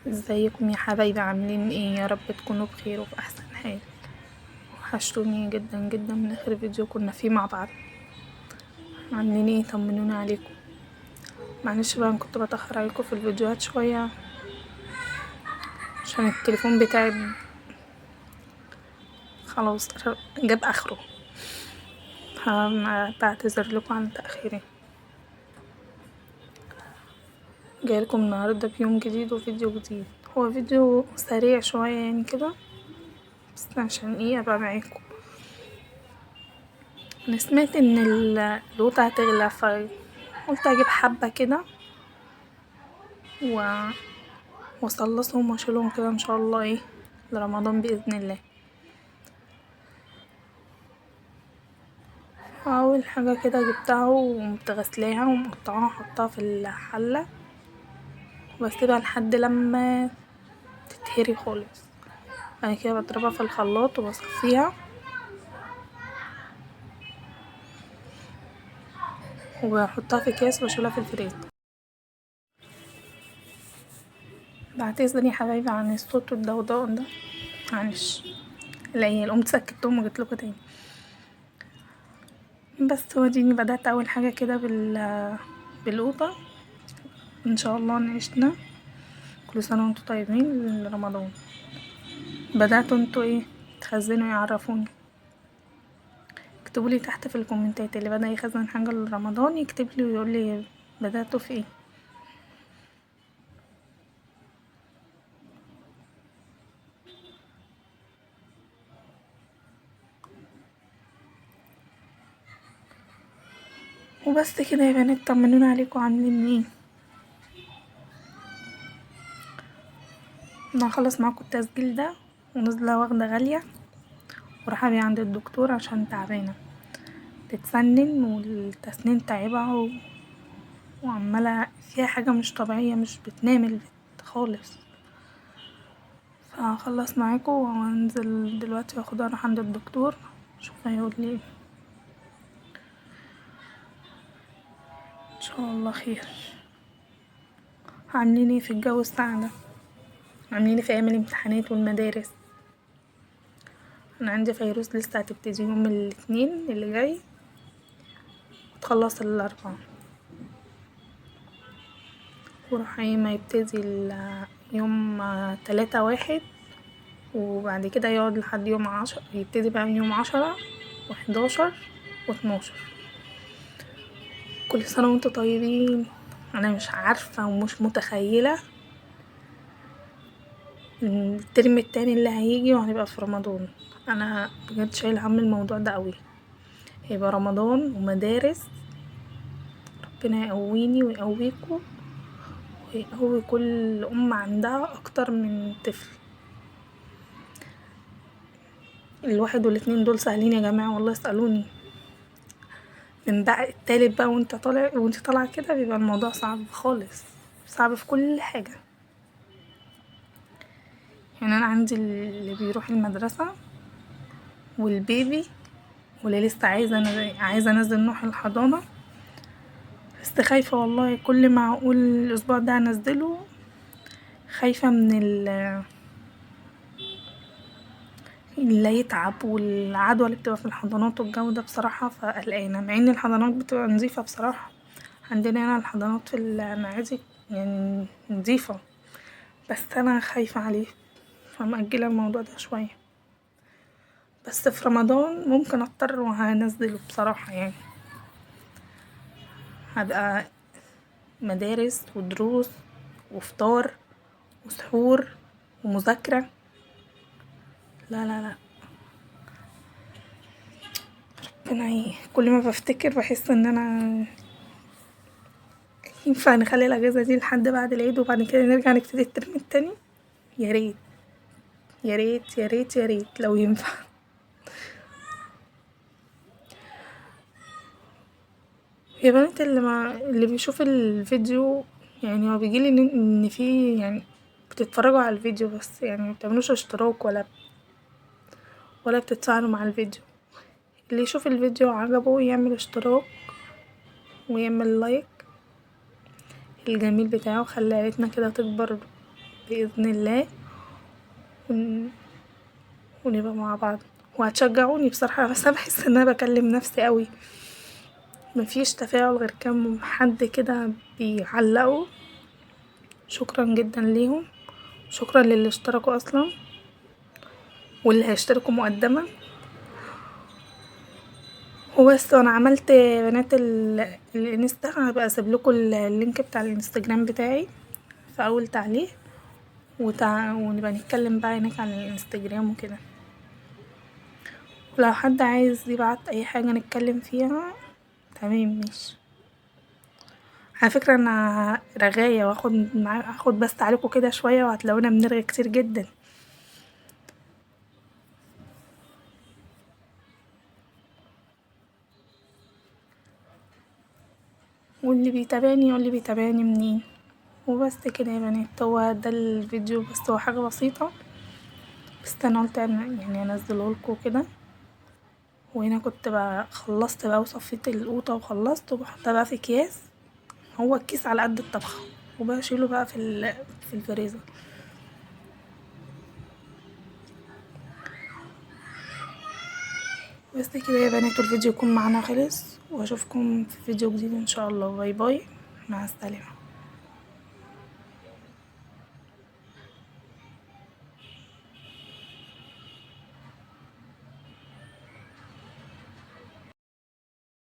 ازيكم يا حبايبي، عاملين ايه؟ يا رب تكونوا بخير وفي احسن حال. وحشتوني جدا جدا من اخر فيديو كنا فيه مع بعض. عاملين ايه؟ طمنوني عليكم. معلش بقى، أنا كنت بتاخر عليكم في الفيديوهات شويه عشان التليفون بتاعي خلاص جاب اخره. بعتذر لكم عن تاخيري. جايلكم النهارده بيوم جديد وفيديو جديد. هو فيديو سريع شويه يعني كده، بس عشان ايه ابقى معاكم. انا سمعت ان القوطة هتغلى، فقلت اجيب حبة كده و واصلصهم واشيلهم كده ان شاء الله ايه لرمضان باذن الله. اول حاجة كده جبتها وقمت غسلاها ومقطعاها وحطها في الحلة وبسيبها لحد لما تتهري خالص. بعد كده بضربها في الخلاط وبصفيها وبحطها في كيس واشيلها في الفريزر. بعتذر يا حبايبي عن الصوت والضوضاء ده، معلش. العيال قمت سكتهم وجيتلكوا تاني. بس وديني بدأت أول حاجة كده بالقوطة. إن شاء الله نعيشنا كل سنة وانتوا طيبين لرمضان. بدأتوا انتوا ايه تخزنوا؟ يعرفوني، اكتبولي تحت في الكومنتات اللي بدأ يخزن حاجة لرمضان يكتبلي ويقولي بدأتوا في ايه. وبس كده يا بنات، طمنونا عليكم عاملين ايه. انا هخلص معاكم التسجيل ده ونازله واخده غاليه ورايحه بيه عند الدكتور عشان تعبانه، بتسنن والتسنين تعبها وعماله فيها حاجه مش طبيعيه، مش بتنام البت خالص. فهخلص معاكم وانزل دلوقتي واخدها اروح عند الدكتور شوف هيقول لي ايه. ان شاء الله خير. عاملين ايه في الجو الساقع ده؟ عاملين ايه في ايام الامتحانات والمدارس؟ انا عندي فيروز لسه هتبتدي يوم الاثنين اللي جاي وتخلص الاربعاء، وراح ما يبتدي يوم 3/1، وبعد كده يقعد لحد يوم 10، يبتدي بقى من يوم 10 و11 و12. كل سنة وانتوا طيبين. انا مش عارفة ومش متخيلة الترم التاني اللي هيجي وهنبقى في رمضان. انا بجد شايله هم الموضوع ده قوي. هيبقى رمضان ومدارس، ربنا يقويني ويقويكم ويقوي كل عندها اكتر من طفل. الواحد والاتنين دول سهلين يا جماعة والله، اسألوني. من بقى التالت بقى وانت طالع كده بيبقى الموضوع صعب خالص، صعب في كل حاجة. يعني انا عندي اللي بيروح المدرسة والبيبي واللي لسه عايزة انزل نوح الحضانة، بس خايفة والله. كل ما اقول الاسبوع ده انزله خايفة من اللي يتعب والعدوى اللي بتبقى في الحضانات والجو ده بصراحة، فقلقانة. مع ان الحضانات بتبقى نظيفة بصراحة، عندنا هنا الحضانات في المعادي يعني نظيفة، بس انا خايفة عليه فمأجلة الموضوع ده شوية. بس في رمضان ممكن اضطر وهنزله بصراحة، يعني هبقى مدارس ودروس وفطار وسحور ومذاكرة. لا لا لا، ربنا كل ما بفتكر بحس ان انا ينفع نخلي الاجازة دي لحد بعد العيد وبعد كده نرجع نبتدي الترم التاني. يا ريت يا ريت يا ريت يا ريت لو ينفع. يا بنات، اللي بيشوف الفيديو يعني هو بيجيلي ان في يعني بتتفرجوا على الفيديو بس، يعني مبتعملوش اشتراك ولا بتتفاعلوا مع الفيديو. اللي يشوف الفيديو عجبه يعمل اشتراك ويعمل لايك الجميل بتاعه، خلي عيلتنا كده تكبر بإذن الله، ون... ونبقى مع بعض وهتشجعوني بصراحة. بس انا بحس ان انا بكلم نفسي قوي، مفيش تفاعل غير كام حد كده بيعلقوا. شكرا جدا ليهم، شكرا للي اشتركوا اصلا واللي هيشتركوا مقدما. وبس. وانا عملت بنات الانستا، هبقى اسيب لكم اللينك بتاع الانستجرام بتاعي في اول تعليق، ونبقى نتكلم بقى هناك على الانستجرام وكده. ولو حد عايز يبعت اي حاجة نتكلم فيها تمام ماشي. على فكرة انا رغاية هاخد بس عليكم كده شوية وهتلاقونا بنرغي كتير جدا. واللي بيتابعني يقولي بيتابعني منين. وبس كده يا بنات، هو ده الفيديو بس، هو حاجة بسيطة بس انا قلت يعني انزلهولكوا كده. وهنا كنت بقى خلصت بقى وصفيت القوطة وخلصت، وبحطها بقى في اكياس. هو الكيس على قد الطبخة، وبشيله بقى في الفريزر. بس كده يا بنات، الفيديو يكون معنا خلص، واشوفكم في فيديو جديد ان شاء الله. باي باي، مع السلامة.